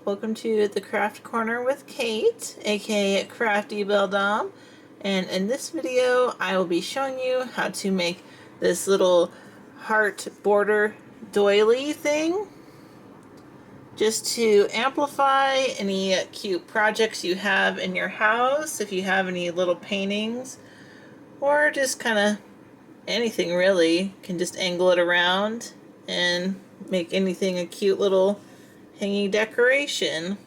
Welcome to the Craft Corner with Kate, aka Crafty Beldom, and in this video I will be showing you how to make this little heart border doily thing just to amplify any cute projects you have in your house, if you have any little paintings, or just kind of anything really. You can just angle it around and make anything a cute little hanging decoration.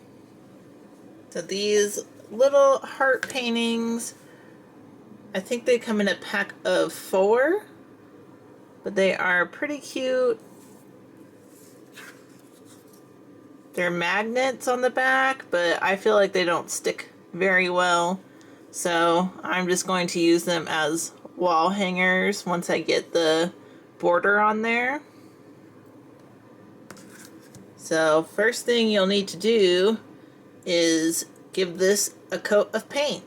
So these little heart paintings, I think they come in a pack of 4, but they are pretty cute. They're magnets on the back, but I feel like they don't stick very well, so I'm just going to use them as wall hangers once I get the border on there. So first thing you'll need to do is give this a coat of paint.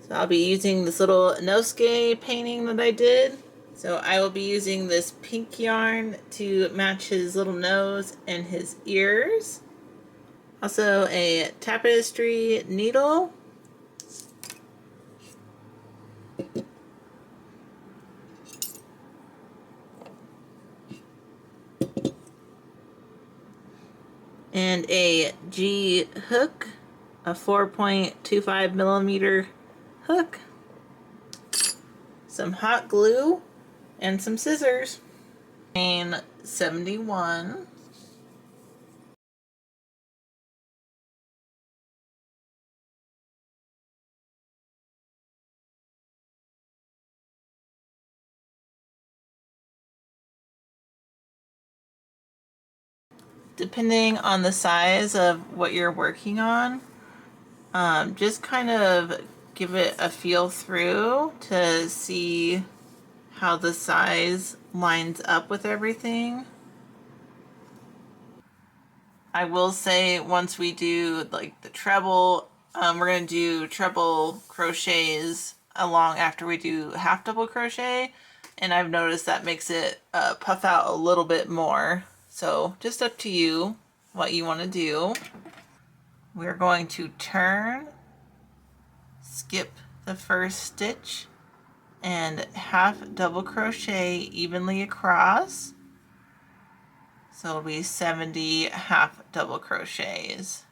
So I'll be using this little Nosuke painting that I did. So I will be using this pink yarn to match his little nose and his ears. Also a tapestry needle. And a G hook, a 4.25 millimeter hook, some hot glue, and some scissors. Chain 71. Depending on the size of what you're working on, just kind of give it a feel through to see how the size lines up with everything. I will say once we do like the treble, we're going to do treble crochets along after we do half double crochet, and I've noticed that makes it puff out a little bit more. So just up to you what you want to do. We're going to turn, skip the first stitch, and half double crochet evenly across. So it'll be 70 half double crochets.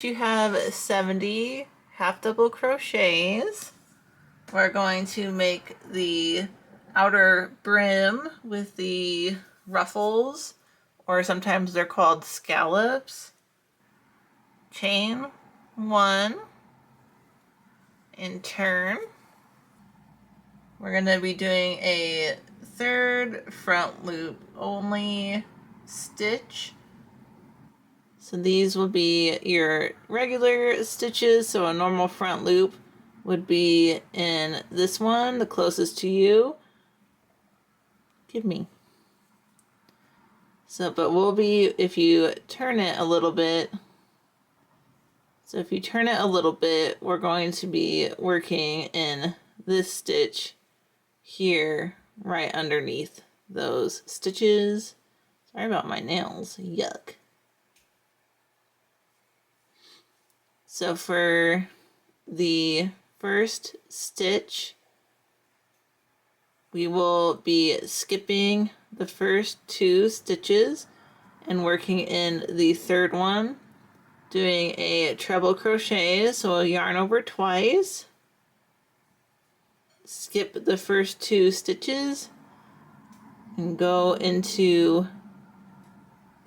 You have 70 half double crochets. We're going to make the outer brim with the ruffles, or sometimes they're called scallops. Chain 1 and turn. We're going to be doing a third front loop only stitch. So these will be your regular stitches, so a normal front loop would be in this one, the closest to you. Give me. So, but we'll be, if you turn it a little bit, so if you turn it a little bit, we're going to be working in this stitch here, right underneath those stitches. Sorry about my nails, yuck. So for the first stitch, we will be skipping the first 2 stitches and working in the third one, doing a treble crochet, so we'll yarn over twice, skip the first 2 stitches, and go into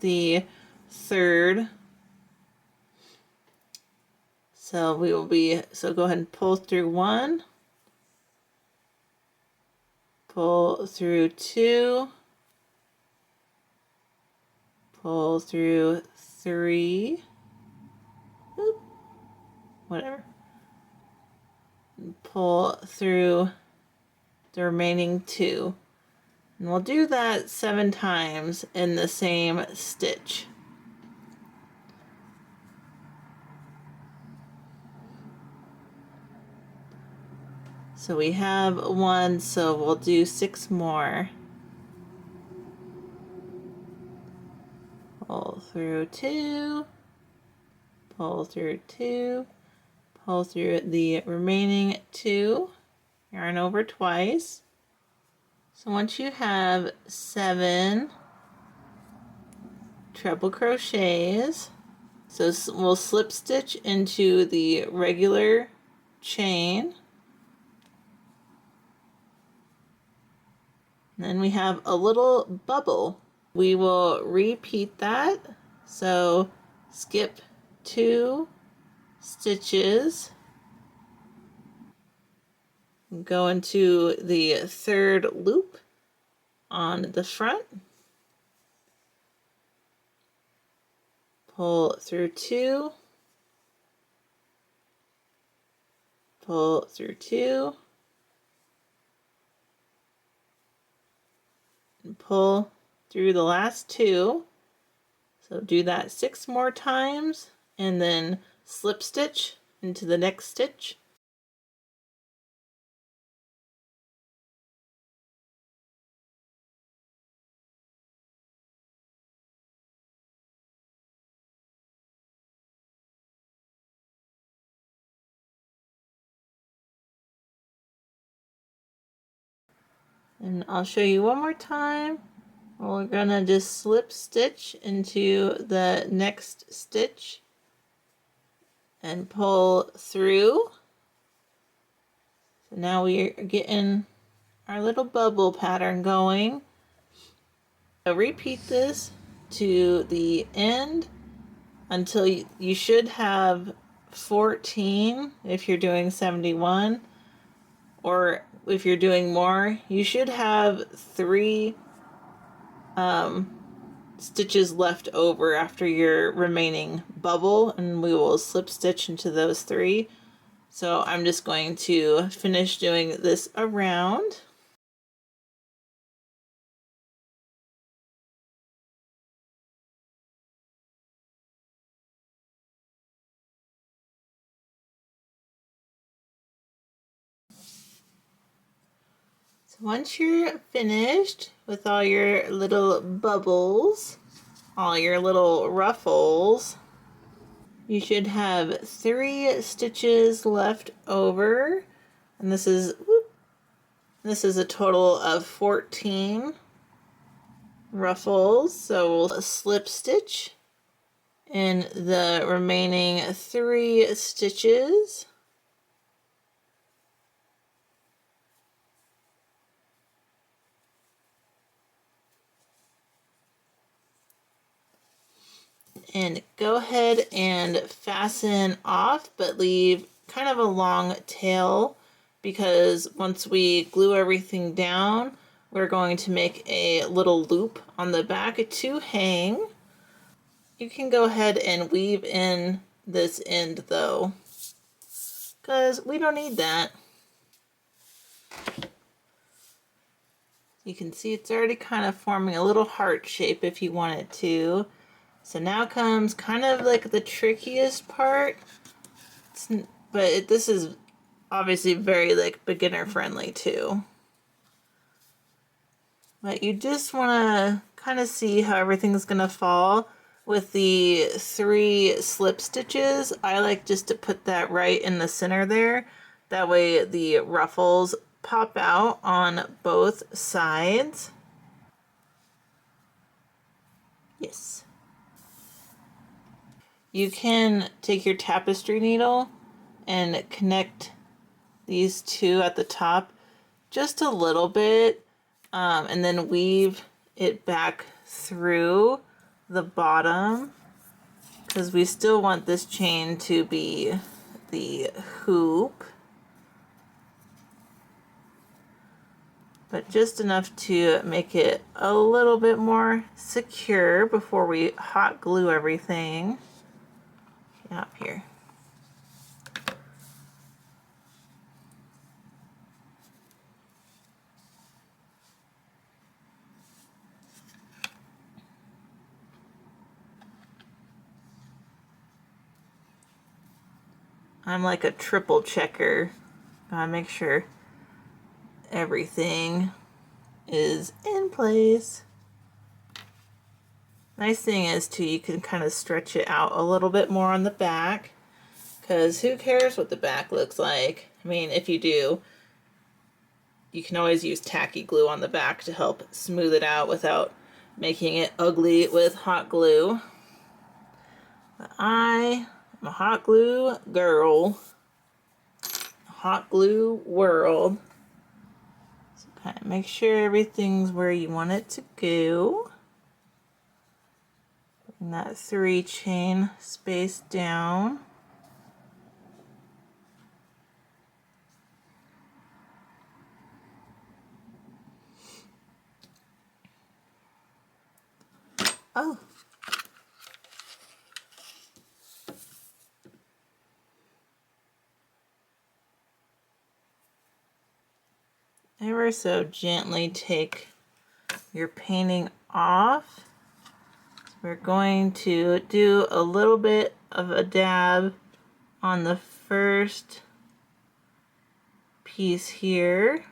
the third. So we will be, so go ahead and pull through 1, pull through 2, pull through 3, oop, whatever, and pull through the remaining 2. And we'll do that 7 times in the same stitch. So we have 1, so we'll do 6 more. Pull through 2, pull through 2, pull through the remaining 2, yarn over twice. So once you have 7 treble crochets, so we'll slip stitch into the regular chain. And then we have a little bubble. We will repeat that. So skip 2 stitches, go into the 3rd loop on the front, pull through 2, pull through 2, and pull through the last 2. So do that 6 more times and then slip stitch into the next stitch. And I'll show you one more time. We're gonna just slip stitch into the next stitch and pull through. So now we're getting our little bubble pattern going. So repeat this to the end until you should have 14 if you're doing 71, or if you're doing more, you should have 3 stitches left over after your remaining bubble, and we will slip stitch into those 3. So I'm just going to finish doing this around. So once you're finished with all your little bubbles, all your little ruffles, you should have 3 stitches left over, and this is a total of 14 ruffles. So we'll slip stitch in the remaining 3 stitches. And go ahead and fasten off, but leave kind of a long tail, because once we glue everything down, we're going to make a little loop on the back to hang. You can go ahead and weave in this end though, because we don't need that. You can see it's already kind of forming a little heart shape if you want it to. So now comes kind of like the trickiest part, this is obviously very like beginner friendly too. But you just want to kind of see how everything's gonna fall with the 3 slip stitches. I like just to put that right in the center there. That way the ruffles pop out on both sides. Yes. You can take your tapestry needle and connect these 2 at the top just a little bit, and then weave it back through the bottom, because we still want this chain to be the hoop, but just enough to make it a little bit more secure before we hot glue everything. Up here. I'm like a triple checker. Gotta make sure everything is in place. Nice thing is too, you can kind of stretch it out a little bit more on the back, because who cares what the back looks like? I mean, if you do, you can always use tacky glue on the back to help smooth it out without making it ugly with hot glue. But I am a hot glue girl. Hot glue world. So kind of make sure everything's where you want it to go. Bring that 3 chain space down. Oh. Ever so gently take your painting off. We're going to do a little bit of a dab on the first piece here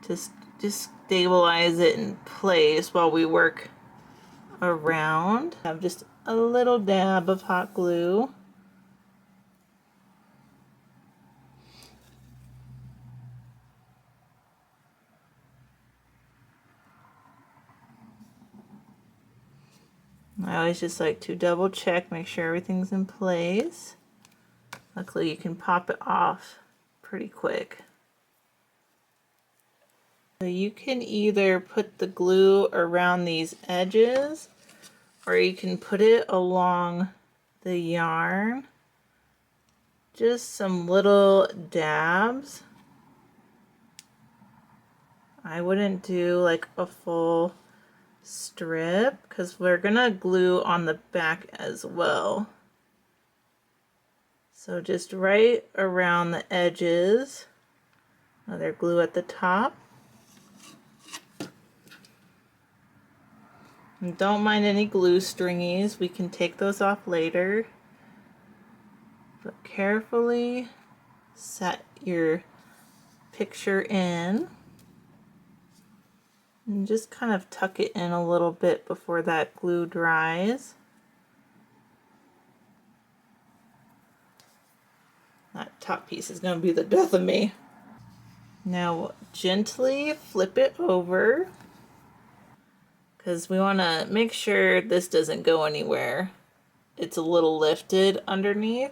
to just stabilize it in place while we work around. Have just a little dab of hot glue. I always just like to double check, make sure everything's in place. Luckily you can pop it off pretty quick. So you can either put the glue around these edges, or you can put it along the yarn. Just some little dabs. I wouldn't do like a full strip because we're gonna glue on the back as well. So just right around the edges. Another glue at the top. And don't mind any glue stringies, we can take those off later. But carefully set your picture in. And just kind of tuck it in a little bit before that glue dries. That top piece is going to be the death of me. Now gently flip it over, because we want to make sure this doesn't go anywhere. It's a little lifted underneath.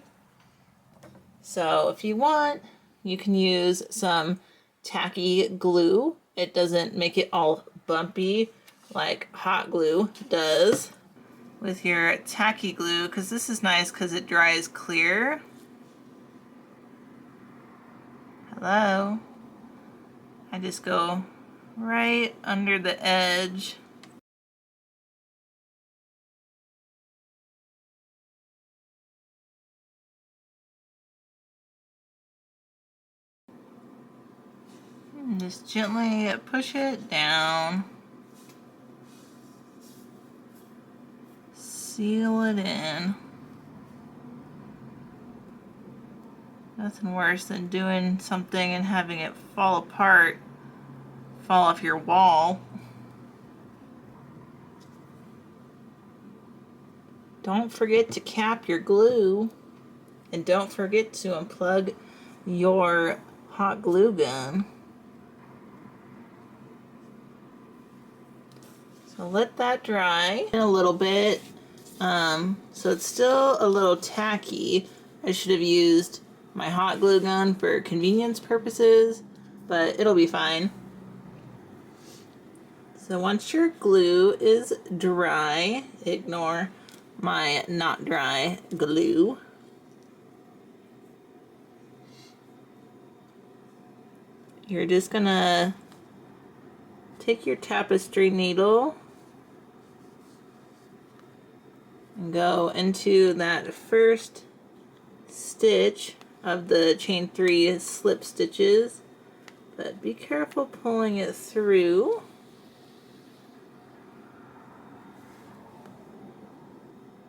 So if you want, you can use some tacky glue. It doesn't make it all bumpy like hot glue does. With your tacky glue, because this is nice because it dries clear. Hello. I just go right under the edge. And just gently push it down. Seal it in. Nothing worse than doing something and having it fall apart, fall off your wall. Don't forget to cap your glue, and don't forget to unplug your hot glue gun. So let that dry in a little bit. So it's still a little tacky. I should have used my hot glue gun for convenience purposes, but it'll be fine. So once your glue is dry, ignore my not dry glue. You're just gonna take your tapestry needle and go into that first stitch of the chain 3 slip stitches, but be careful pulling it through.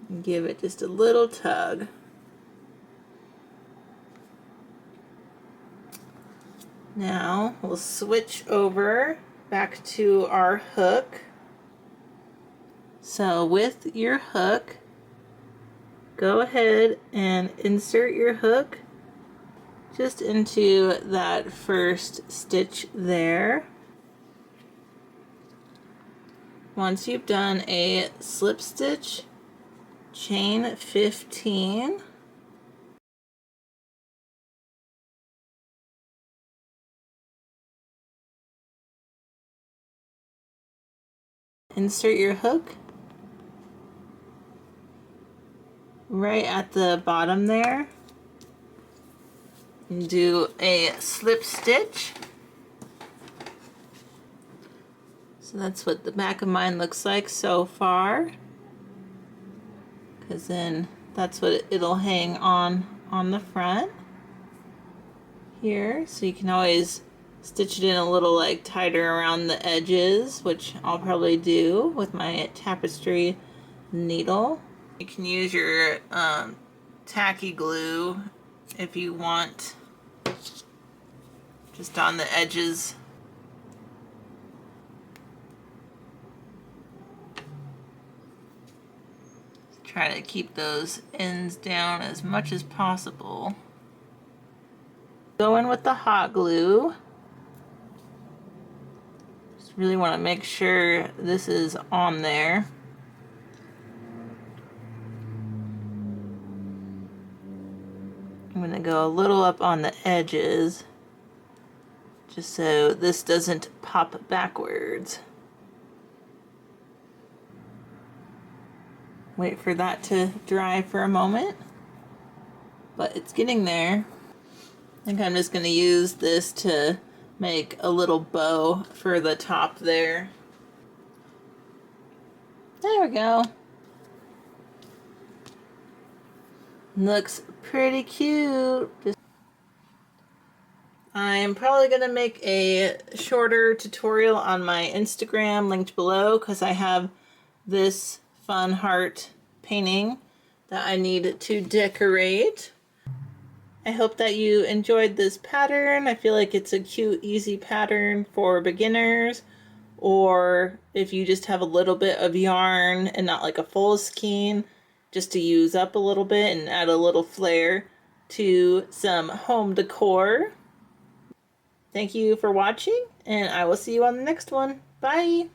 And give it just a little tug. Now we'll switch over back to our hook. So with your hook, go ahead and insert your hook just into that first stitch there. Once you've done a slip stitch, chain 15. Insert your hook right at the bottom there and do a slip stitch. So that's what the back of mine looks like so far, because then that's what it'll hang on the front here. So you can always stitch it in a little like tighter around the edges, which I'll probably do with my tapestry needle. You can use your tacky glue if you want, just on the edges. Try to keep those ends down as much as possible. Go in with the hot glue. Just really want to make sure this is on there. I'm going to go a little up on the edges, just so this doesn't pop backwards. Wait for that to dry for a moment, but it's getting there. I think I'm just going to use this to make a little bow for the top there. There we go. Looks pretty cute. I'm probably going to make a shorter tutorial on my Instagram linked below, because I have this fun heart painting that I need to decorate. I hope that you enjoyed this pattern. I feel like it's a cute, easy pattern for beginners, or if you just have a little bit of yarn and not like a full skein, just to use up a little bit and add a little flair to some home decor. Thank you for watching, and I will see you on the next one. Bye!